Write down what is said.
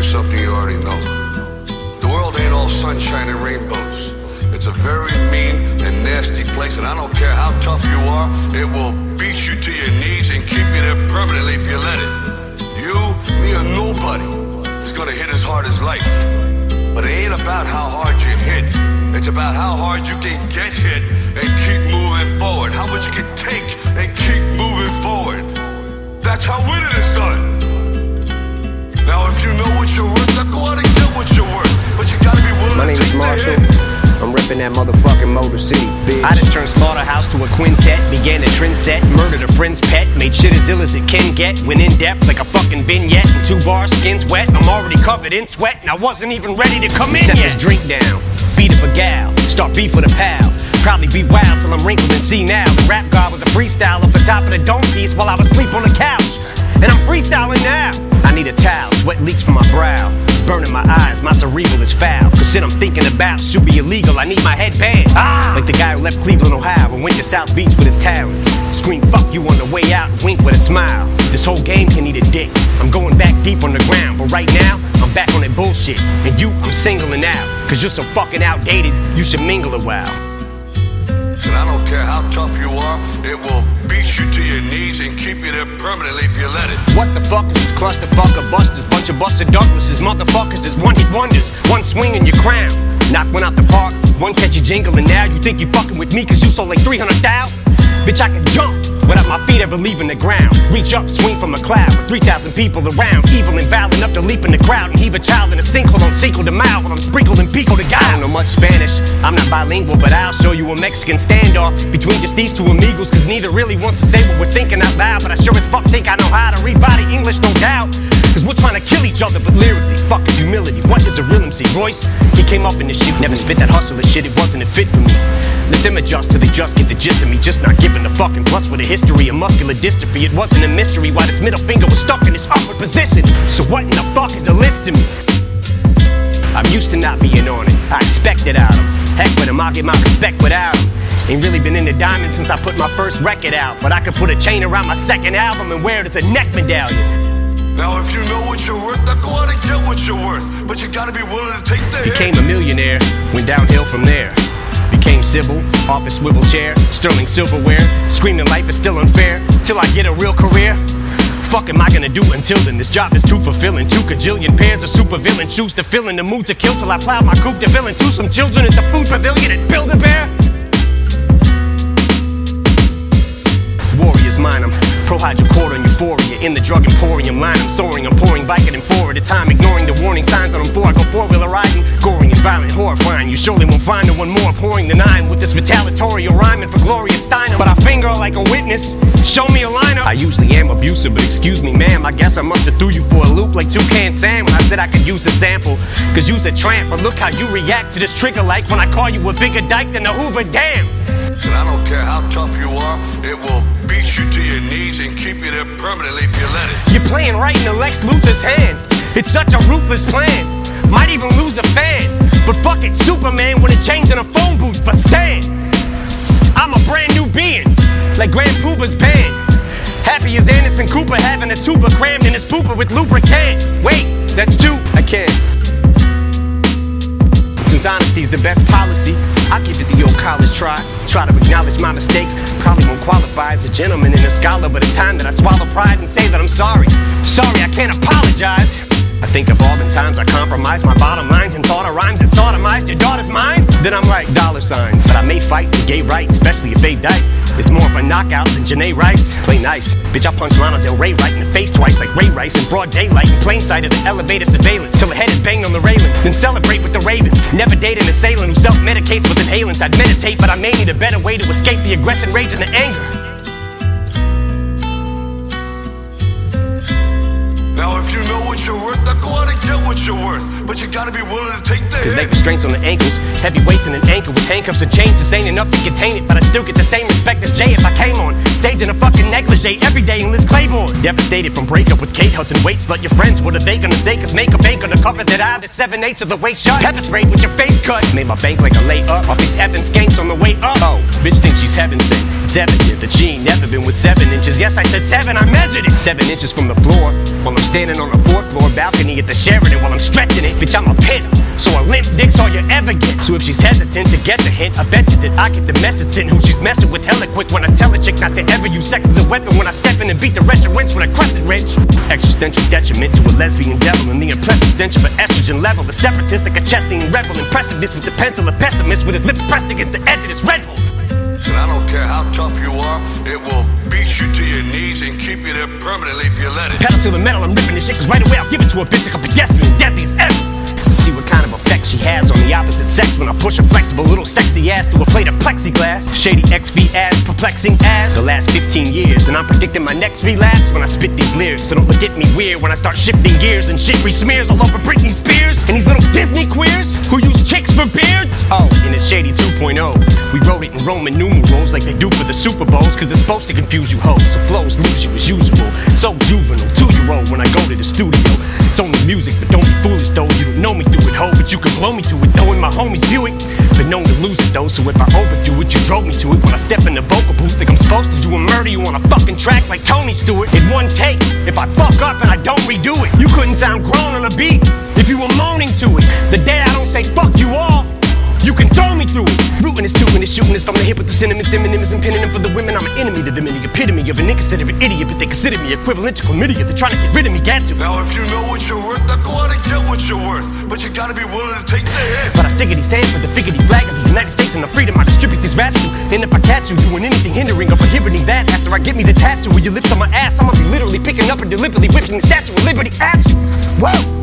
something you already know. The world ain't all sunshine and rainbows. It's a very mean and nasty place, and I don't care how tough you are, it will beat you to your knees and keep you there permanently if you let it. You, me, or nobody is gonna hit as hard as life. But it ain't about how hard you hit. It's about how hard you can get hit and keep moving forward. How much you can take and keep moving forward. That's how winning is done. Now if you know what you're worth, now go out and get what you're worth. But you gotta be willing to take the hit. I'm reppin' that motherfucking Motor City, bitch. I just turned Slaughterhouse to a quintet, began a trend set, murdered a friend's pet, made shit as ill as it can get, went in depth like a fucking vignette, and 2 bars, skin's wet, I'm already covered in sweat, and I wasn't even ready to come in yet. Set this drink down, feed up a gal, start beef with a pal, probably be wild till I'm wrinkled and see now. The rap god was a freestyle off the top of the dome piece while I was asleep on the couch, and I'm freestyling now. I need a towel, sweat leaks from my brow, it's burning my eyes, my cerebral is foul, cause shit I'm thinking about should be illegal, I need my headband. Like the guy who left Cleveland, Ohio and went to South Beach with his talents. Scream fuck you on the way out and wink with a smile. This whole game can eat a dick, I'm going back deep on the ground, but right now, I'm back on that bullshit. And you, I'm singling out, cause you're so fucking outdated, you should mingle a while. And I don't care how tough you are, it will beat you to your knees and keep you there permanently if you let it. What the fuck is this clusterfuck of busters? Bunch of Buster Douglases, motherfuckers is one-hit wonders. One swing in your crown, knock one out the park, one catchy jingle, and now you think you fucking with me cause you sold like 300,000? Bitch, I can jump without my feet ever leaving the ground. Reach up, swing from a cloud with 3,000 people around. Evil and vile enough to leap in the crowd and heave a child in a sinkhole on Cinco de Mayo while I'm sprinkled in pico de gallo. I don't know much Spanish, I'm not bilingual, but I'll show you a Mexican standoff between just these two amigos, cause neither really wants to say what we're thinking out loud, but I sure as fuck think I know how to read body English, no doubt. Cause we're trying to kill each other, but lyrically, fuck is humility. What is a real MC? Royce, he came up in this shit, never spit that hustler shit, it wasn't a fit for me. Let them adjust till they just get the gist of me, just not giving a fucking plus with a history of muscular dystrophy. It wasn't a mystery why this middle finger was stuck in this upward position. So what in the fuck is a list to me? I'm used to not being on it, I expect it out of him. Heck with him, I'll get my respect without him. Ain't really been into diamonds since I put my first record out, but I could put a chain around my second album and wear it as a neck medallion. Now if you know what you're worth, now go out and get what you're worth. But you gotta be willing to take the hit. Became a millionaire, went downhill from there. Became civil, office swivel chair, sterling silverware, screaming life is still unfair, till I get a real career. Fuck am I gonna do until then? This job is too fulfilling. 2 kajillion pairs of supervillain choose to fill in the mood to kill till I plow my coupe de ville into some children at the food pavilion at Build-A-Bear. Warriors mine, I'm pro-hydrocodone euphoria. In the drug emporium line, I'm soaring, I'm pouring Vicodin 4 at a time, ignoring the warning signs on them 4. I go 4-wheeler riding, goring and violent, horrifying. You surely won't find no one more pouring than I am with this retaliatorial rhyming for Gloria Steinem. But I finger like a witness, show me a lineup. I usually am abusive, but excuse me ma'am, I guess I must have threw you for a loop like Toucan Sam when I said I could use a sample, cause you's a tramp. But look how you react to this trigger like when I call you a bigger dyke than the Hoover Dam. And I don't care how tough you are, it will beat you to your knees and keep you there permanently if you let it. You're playing right into Lex Luthor's hand. It's such a ruthless plan. Might even lose a fan. But fuck it, Superman wouldn't change in a phone booth, but Stan, I'm a brand new being, like Grand Pooba's band. Happy as Anderson Cooper having a tuba crammed in his pooper with lubricant. Wait, that's 2, I can't. Since honesty's the best policy, I'll give it the old college try. Try to acknowledge my mistakes, probably won't qualify as a gentleman and a scholar, but it's time that I swallow pride and say that I'm sorry. Sorry, I can't apologize. I think of all the times I compromised my bottom lines and thought of rhymes that sodomized your daughter's minds. Then I'm like dollar signs, but I may fight for gay rights, especially if they die. It's more of a knockout than Janae Rice. Play nice, bitch, I punched Lana Del Rey right in the face twice like Ray Rice in broad daylight in plain sight of the elevator surveillance till the head is banged on the railing. Then celebrate with the Ravens. Never date an assailant who self-medicates with inhalants. I'd meditate, but I may need a better way to escape the aggression, rage, and the anger. Now if you know what you're worth, now go out and get what you're worth. but you gotta be willing to take the Cause leg hit. restraints on the ankles, heavy weights and an ankle with handcuffs and chains. This ain't enough to contain it, but I'd still get the same respect as Jay if I came on stage in a fucking negligee every day in Liz Claiborne. Devastated from breakup with Kate Hudson. Weights, let your friends, what are they gonna say? Cause makeup ain't gonna cover that eye, the 7/8 of the way shut. Pepper sprayed with your face cut, made my bank like a lay up off these effing skanks on the way up. Oh, bitch thinks she's heaven sent. It's evident that she ain't never been with 7 inches. Yes, I said 7, I measured it. 7 inches from the floor, while I'm standing on the 4th floor balcony at the Sheraton while I'm stretching it. Bitch, I'm a pit, so a limp dick's all you ever get. So if she's hesitant to get the hint, I bet you that I get the message in who she's messing with hella quick when I tell a chick not to ever use sex as a weapon when I step in and beat the wretched winch with a crescent wrench. Existential detriment to a lesbian devil and the impressive stench of an estrogen level. The separatist like a Chestian rebel, impressiveness with the pencil, a pessimist with his lips pressed against the edge of this Red Bull. And I don't care how tough you are, it will beat you to your knees and keep you there permanently if you let it. Pedal to the metal, I'm ripping this shit, cause right away I'll give it to a bitch like a pedestrian, deadly as ever. See what kind of effect she has on the opposite sex when I push a flexible little sexy ass through a plate of plexiglass. Shady XV ass, perplexing ass. The last 15 years, and I'm predicting my next relapse when I spit these lyrics. So don't look at me weird when I start shifting gears and shit re-smears all over Britney Spears and these little Disney queers who use chicks for beards. Oh, and it's Shady 2.0. We wrote it in Roman numerals like they do for the Super Bowls, cause it's supposed to confuse you hoes, so flows lose you as usual. So juvenile, 2-year-old when I go to the studio. It's only music, but don't be foolish though. You don't know me through it, ho, but you can blow me to it though, and my homies view it. Been known to lose it though, so if I overdo it, you drove me to it. When I step in the vocal booth, think I'm supposed to do a murder you on a fucking track like Tony Stewart. In one take, if I fuck up and I don't redo it, you couldn't sound grown on a beat if you were moaning to it. The day I don't say fuck you all, you can throw me through it. Rootin' is tootin' is shootin' is from the hip with the sentiments, M&M's and pinning them for the women. I'm an enemy to them and the epitome of an inconsiderate idiot, but they consider me equivalent to chlamydia. They're trying to get rid of me, gadzooks. Now if you know what you're worth, now go out and get what you're worth, but you gotta be willing to take the hit. But I stickity stand for the figgity flag of the United States and the freedom I distribute these raps to. And if I catch you doing anything hindering or prohibiting that, after I get me the tattoo with your lips on my ass, I'ma be literally picking up and deliberately whipping the Statue of Liberty at you. Whoa!